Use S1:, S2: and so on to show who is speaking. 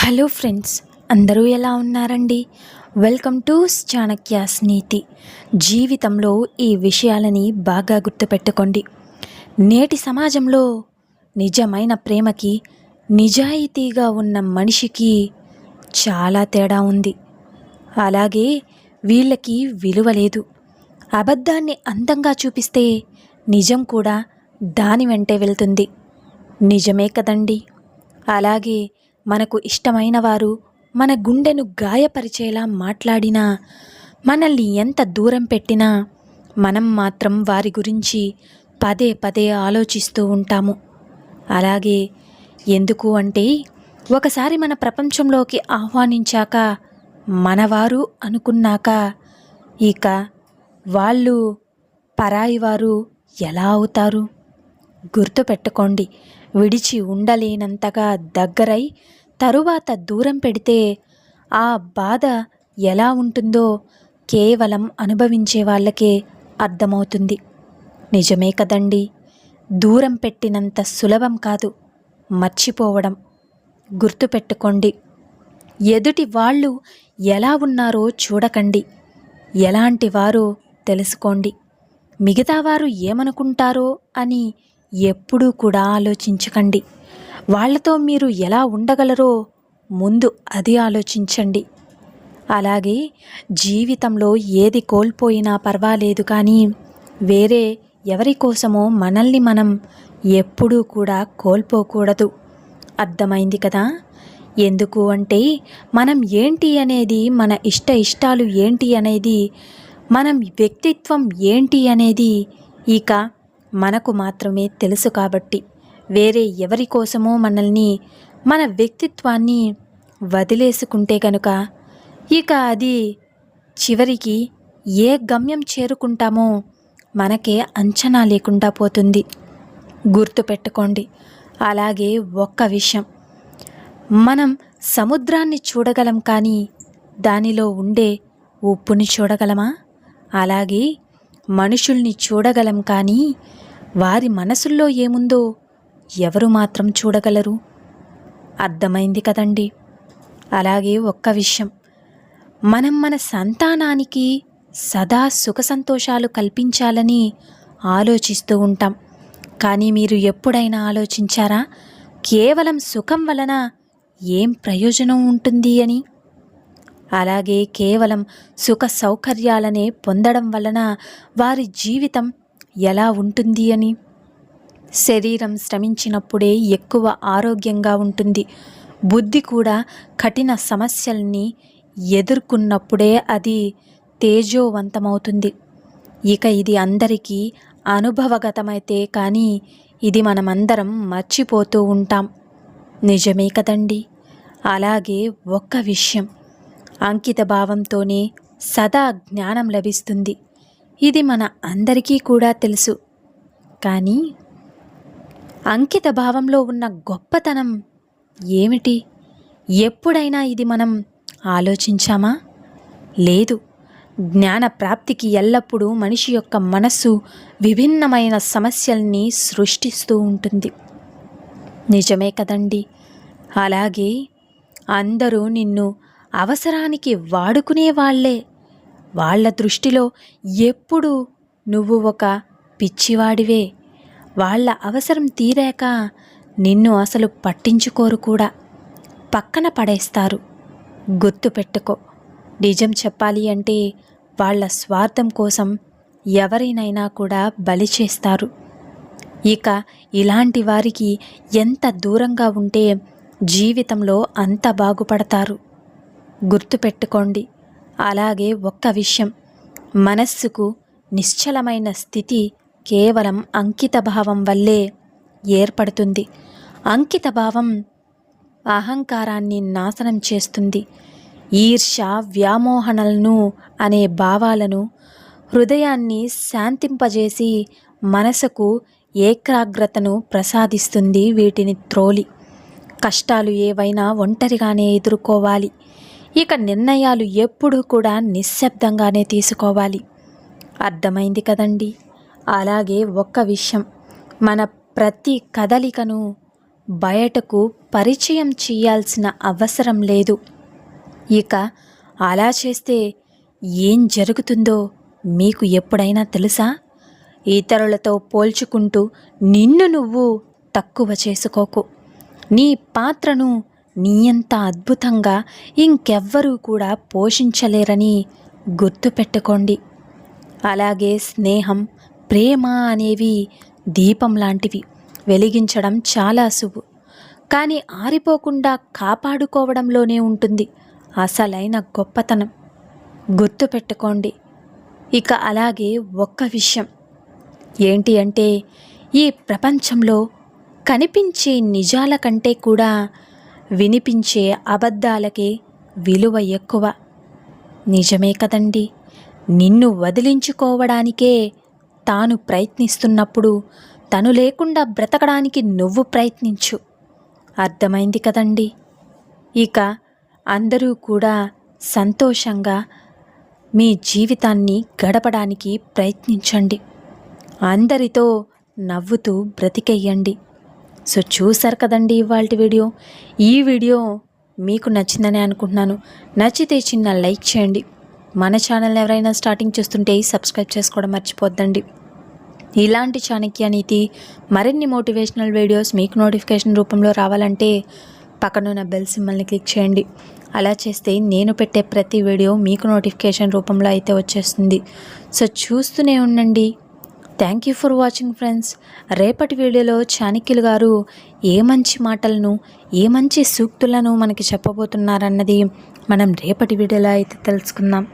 S1: Hello friends, అందరూ ఎలా ఉన్నారండి? వెల్కమ్ టు చాణక్యాస్ నీతి. జీవితంలో ఈ విషయాలని బాగా గుర్తుపెట్టుకోండి. నేటి సమాజంలో నిజమైన ప్రేమకి, నిజాయితీగా ఉన్న మనిషికి చాలా తేడా ఉంది. అలాగే వీళ్ళకి విలువ లేదు. అబద్ధాన్ని అందంగా చూపిస్తే నిజం కూడా దాని వెంటే వెళ్తుంది. నిజమే కదండి. అలాగే మనకు ఇష్టమైన వారు మన గుండెను గాయపరిచేలా మాట్లాడినా, మనల్ని ఎంత దూరం పెట్టినా మనం మాత్రం వారి గురించి పదే పదే ఆలోచిస్తూ ఉంటాము. అలాగే ఎందుకు అంటే, ఒకసారి మన ప్రపంచంలోకి ఆహ్వానించాక, మనవారు అనుకున్నాక ఇక వాళ్ళు పరాయివారు ఎలా అవుతారు? గుర్తుపెట్టుకోండి. విడిచి ఉండలేనంతగా దగ్గరై తరువాత దూరం పెడితే ఆ బాధ ఎలా ఉంటుందో కేవలం అనుభవించే వాళ్ళకే అర్థమవుతుంది. నిజమే కదండి. దూరం పెట్టినంత సులభం కాదు మర్చిపోవడం. గుర్తుపెట్టుకోండి. ఎదుటి వాళ్ళు ఎలా ఉన్నారో చూడకండి, ఎలాంటి వారో తెలుసుకోండి. మిగతా వారు ఏమనుకుంటారో అని ఎప్పుడూ కూడా ఆలోచించకండి. వాళ్లతో మీరు ఎలా ఉండగలరో ముందు అది ఆలోచించండి. అలాగే జీవితంలో ఏది కోల్పోయినా పర్వాలేదు, కానీ వేరే ఎవరి కోసమో మనల్ని మనం ఎప్పుడూ కూడా కోల్పోకూడదు. అర్థమైంది కదా? ఎందుకు అంటే, మనం ఏంటి అనేది, మన ఇష్టాలు ఏంటి అనేది, మనం వ్యక్తిత్వం ఏంటి అనేది ఇక మనకు మాత్రమే తెలుసు. కాబట్టి వేరే ఎవరి కోసమో మనల్ని, మన వ్యక్తిత్వాన్ని వదిలేసుకుంటే కనుక ఇక అది చివరికి ఏ గమ్యం చేరుకుంటామో మనకే అంచనా లేకుండా పోతుంది. గుర్తుపెట్టుకోండి. అలాగే ఒక్క విషయం, మనం సముద్రాన్ని చూడగలం, కానీ దానిలో ఉండే ఉప్పుని చూడగలమా? అలాగే మనుషుల్ని చూడగలం, కానీ వారి మనసుల్లో ఏముందో ఎవరు మాత్రం చూడగలరు? అర్థమైంది కదండి. అలాగే ఒక్క విషయం, మనం మన సంతానానికి సదా సుఖ సంతోషాలు కల్పించాలని ఆలోచిస్తూ ఉంటాం. కానీ మీరు ఎప్పుడైనా ఆలోచించారా, కేవలం సుఖం వలన ఏం ప్రయోజనం ఉంటుంది అని? అలాగే కేవలం సుఖ సౌకర్యాలనే పొందడం వలన వారి జీవితం ఎలా ఉంటుంది అని? శరీరం శ్రమించినప్పుడే ఎక్కువ ఆరోగ్యంగా ఉంటుంది. బుద్ధి కూడా కఠిన సమస్యల్ని ఎదుర్కొన్నప్పుడే అది తేజోవంతమవుతుంది. ఇక ఇది అందరికీ అనుభవగతమైతే కానీ ఇది మనమందరం మర్చిపోతూ ఉంటాం. నిజమే కదండి. అలాగే ఒక్క విషయం, అంకిత భావంతోనే సదా జ్ఞానం లభిస్తుంది. ఇది మన అందరికీ కూడా తెలుసు. కానీ అంకిత భావంలో ఉన్న గొప్పతనం ఏమిటి? ఎప్పుడైనా ఇది మనం ఆలోచించామా? లేదు. జ్ఞాన ప్రాప్తికి ఎల్లప్పుడూ మనిషి యొక్క మనస్సు విభిన్నమైన సమస్యల్ని సృష్టిస్తూ ఉంటుంది. నిజమే కదండి. అలాగే అందరూ నిన్ను అవసరానికి వాడుకునే వాళ్ళే. వాళ్ళ దృష్టిలో ఎప్పుడు నువ్వు ఒక పిచ్చివాడివే. వాళ్ళ అవసరం తీరాక నిన్ను అసలు పట్టించుకోరు కూడా, పక్కన పడేస్తారు. గుర్తుపెట్టుకో. నిజం చెప్పాలి అంటే వాళ్ళ స్వార్థం కోసం ఎవరినైనా కూడా బలి చేస్తారు. ఇక ఇలాంటి వారికి ఎంత దూరంగా ఉంటే జీవితంలో అంత బాగుపడతారు. గుర్తుపెట్టుకోండి. అలాగే ఒక్క విషయం, మనస్సుకు నిశ్చలమైన స్థితి కేవలం అంకిత భావం వల్లే ఏర్పడుతుంది. అంకిత భావం అహంకారాన్ని నాశనం చేస్తుంది. ఈర్ష్య, వ్యామోహనలను అనే భావాలను హృదయాన్ని శాంతింపజేసి మనసుకు ఏకాగ్రతను ప్రసాదిస్తుంది. వీటిని త్రోలి కష్టాలు ఏవైనా ఒంటరిగానే ఎదుర్కోవాలి. ఇక నిర్ణయాలు ఎప్పుడూ కూడా నిశ్శబ్దంగానే తీసుకోవాలి. అర్థమైంది కదండి. అలాగే ఒక్క విషయం, మన ప్రతి కదలికను బయటకు పరిచయం చేయాల్సిన అవసరం లేదు. ఇక అలా చేస్తే ఏం జరుగుతుందో మీకు ఎప్పుడైనా తెలుసా? ఇతరులతో పోల్చుకుంటూ నిన్ను నువ్వు తక్కువ చేసుకోకు. నీ పాత్రను నీయంత అద్భుతంగా ఇంకెవ్వరూ కూడా పోషించలేరని గుర్తుపెట్టుకోండి. అలాగే స్నేహం, ప్రేమ అనేవి దీపం లాంటివి. వెలిగించడం చాలా సులువు, కానీ ఆరిపోకుండా కాపాడుకోవడంలోనే ఉంటుంది అసలైన గొప్పతనం. గుర్తుపెట్టుకోండి. ఇక అలాగే ఒక్క విషయం ఏంటి అంటే, ఈ ప్రపంచంలో కనిపించే నిజాల కంటే కూడా వినిపించే అబద్ధాలకే విలువ ఎక్కువ. నిజమే కదండి. నిన్ను వదిలించుకోవడానికే తాను ప్రయత్నిస్తున్నప్పుడు తను లేకుండా బ్రతకడానికి నువ్వు ప్రయత్నించు. అర్థమైంది కదండి. ఇక అందరూ కూడా సంతోషంగా మీ జీవితాన్ని గడపడానికి ప్రయత్నించండి. అందరితో నవ్వుతూ బ్రతికెయ్యండి. సో చూసారు కదండి ఇవాల్టి వీడియో. ఈ వీడియో మీకు నచ్చిందని అనుకుంటున్నాను. నచ్చితే చిన్న లైక్ చేయండి. మన ఛానల్ ఎవరైనా స్టార్టింగ్ చూస్తుంటే సబ్స్క్రైబ్ చేసుకోవడం మర్చిపోద్దండి. ఇలాంటి చాణక్య నీతి మరిన్ని మోటివేషనల్ వీడియోస్ మీకు నోటిఫికేషన్ రూపంలో రావాలంటే పక్కనున్న బెల్ సింబల్ని క్లిక్ చేయండి. అలా చేస్తే నేను పెట్టే ప్రతి వీడియో మీకు నోటిఫికేషన్ రూపంలో అయితే వచ్చేస్తుంది. సో చూస్తూనే ఉండండి. Thank you for watching friends. రేపటి వీడియోలో చాణక్యులు గారు ఏ మంచి మాటలను, ఏ మంచి సూక్తులను మనకి చెప్పబోతున్నారన్నది మనం రేపటి వీడియోలో అయితే తెలుసుకుందాం.